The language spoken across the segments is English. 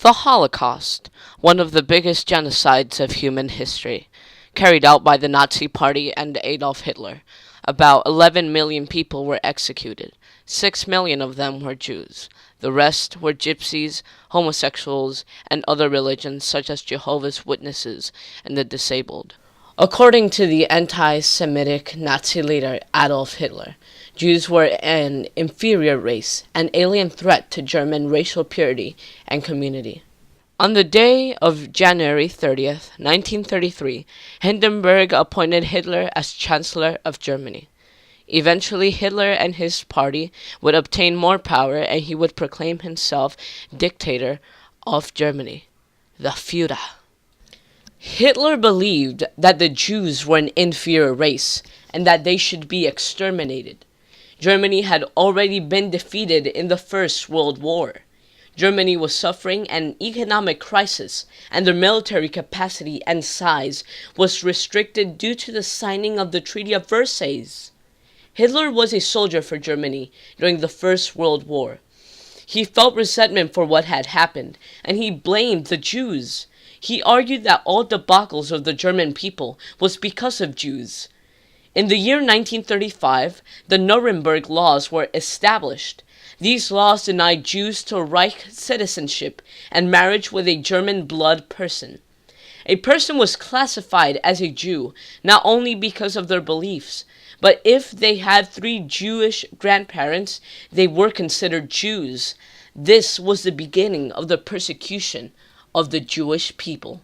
The Holocaust, one of the biggest genocides of human history, carried out by the Nazi Party and Adolf Hitler. About 11 million people were executed. 6 million of them were Jews. The rest were gypsies, homosexuals, and other religions such as Jehovah's Witnesses and the disabled. According to the anti-Semitic Nazi leader Adolf Hitler, Jews were an inferior race, an alien threat to German racial purity and community. On the day of January 30th, 1933, Hindenburg appointed Hitler as Chancellor of Germany. Eventually, Hitler and his party would obtain more power and he would proclaim himself dictator of Germany, the Führer. Hitler believed that the Jews were an inferior race and that they should be exterminated. Germany had already been defeated in the First World War. Germany was suffering an economic crisis, and their military capacity and size was restricted due to the signing of the Treaty of Versailles. Hitler was a soldier for Germany during the First World War. He felt resentment for what had happened, and he blamed the Jews. He argued that all debacles of the German people was because of Jews. In the year 1935, the Nuremberg Laws were established. These laws denied Jews to Reich citizenship and marriage with a German blood person. A person was classified as a Jew not only because of their beliefs, but if they had 3 Jewish grandparents, they were considered Jews. This was the beginning of the persecution of the Jewish people.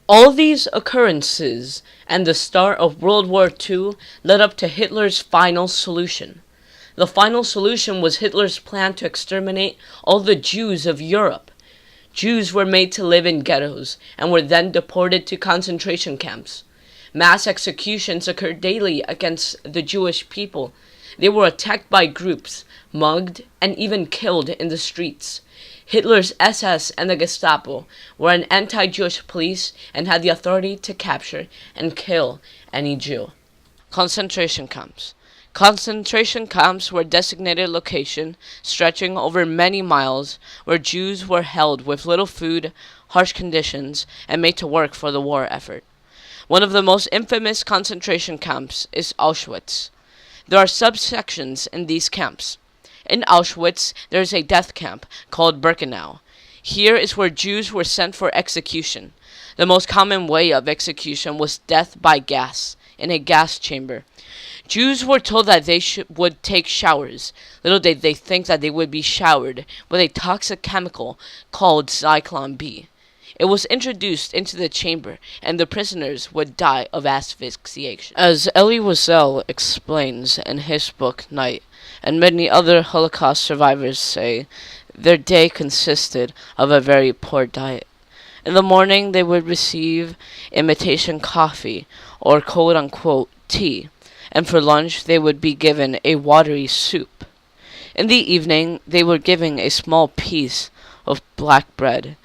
All these occurrences and the start of World War II led up to Hitler's final solution. The final solution was Hitler's plan to exterminate all the Jews of Europe. Jews were made to live in ghettos and were then deported to concentration camps. Mass executions occurred daily against the Jewish people. They were attacked by groups, mugged, and even killed in the streets. Hitler's SS and the Gestapo were an anti-Jewish police and had the authority to capture and kill any Jew. Concentration camps. Concentration camps were designated locations stretching over many miles where Jews were held with little food, harsh conditions, and made to work for the war effort. One of the most infamous concentration camps is Auschwitz. There are subsections in these camps. In Auschwitz, there is a death camp called Birkenau. Here is where Jews were sent for execution. The most common way of execution was death by gas, in a gas chamber. Jews were told that they would take showers. Little did they think that they would be showered with a toxic chemical called Zyklon B. It was introduced into the chamber, and the prisoners would die of asphyxiation. As Elie Wiesel explains in his book Night, and many other Holocaust survivors say, their day consisted of a very poor diet. In the morning, they would receive imitation coffee, or quote-unquote tea, and for lunch, they would be given a watery soup. In the evening, they were given a small piece of black bread.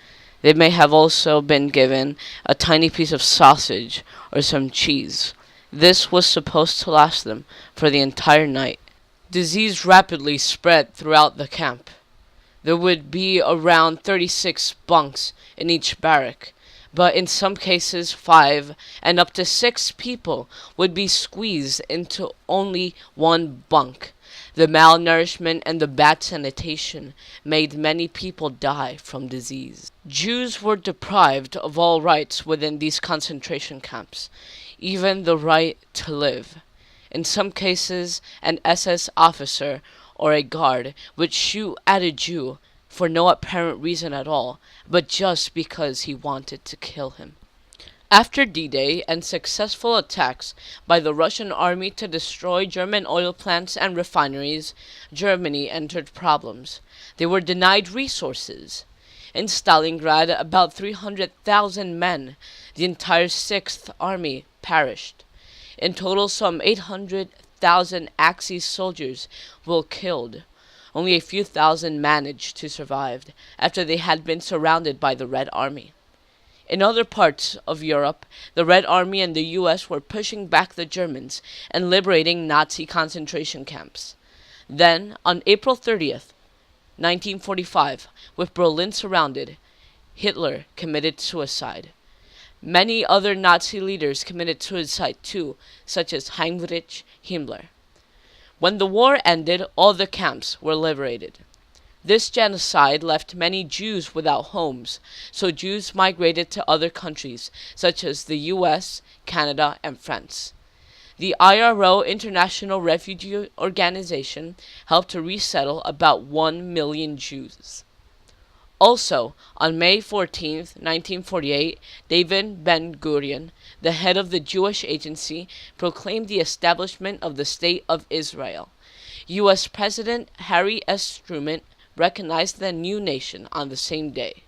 They may have also been given a tiny piece of sausage or some cheese. This was supposed to last them for the entire night. Disease rapidly spread throughout the camp. There would be around 36 bunks in each barrack, but in some cases 5 and up to 6 people would be squeezed into only one bunk. The malnourishment and the bad sanitation made many people die from disease. Jews were deprived of all rights within these concentration camps, even the right to live. In some cases, an SS officer or a guard would shoot at a Jew for no apparent reason at all, but just because he wanted to kill him. After D-Day and successful attacks by the Russian army to destroy German oil plants and refineries, Germany entered problems. They were denied resources. In Stalingrad, about 300,000 men, the entire Sixth Army, perished. In total, some 800,000 Axis soldiers were killed. Only a few thousand managed to survive after they had been surrounded by the Red Army. In other parts of Europe, the Red Army and the US were pushing back the Germans and liberating Nazi concentration camps. Then, on April 30th, 1945, with Berlin surrounded, Hitler committed suicide. Many other Nazi leaders committed suicide too, such as Heinrich Himmler. When the war ended, all the camps were liberated. This genocide left many Jews without homes, so Jews migrated to other countries, such as the US, Canada, and France. The IRO, International Refugee Organization, helped to resettle about 1 million Jews. Also, on May 14, 1948, David Ben-Gurion, the head of the Jewish Agency, proclaimed the establishment of the State of Israel. U.S. President Harry S. Truman recognized the new nation on the same day.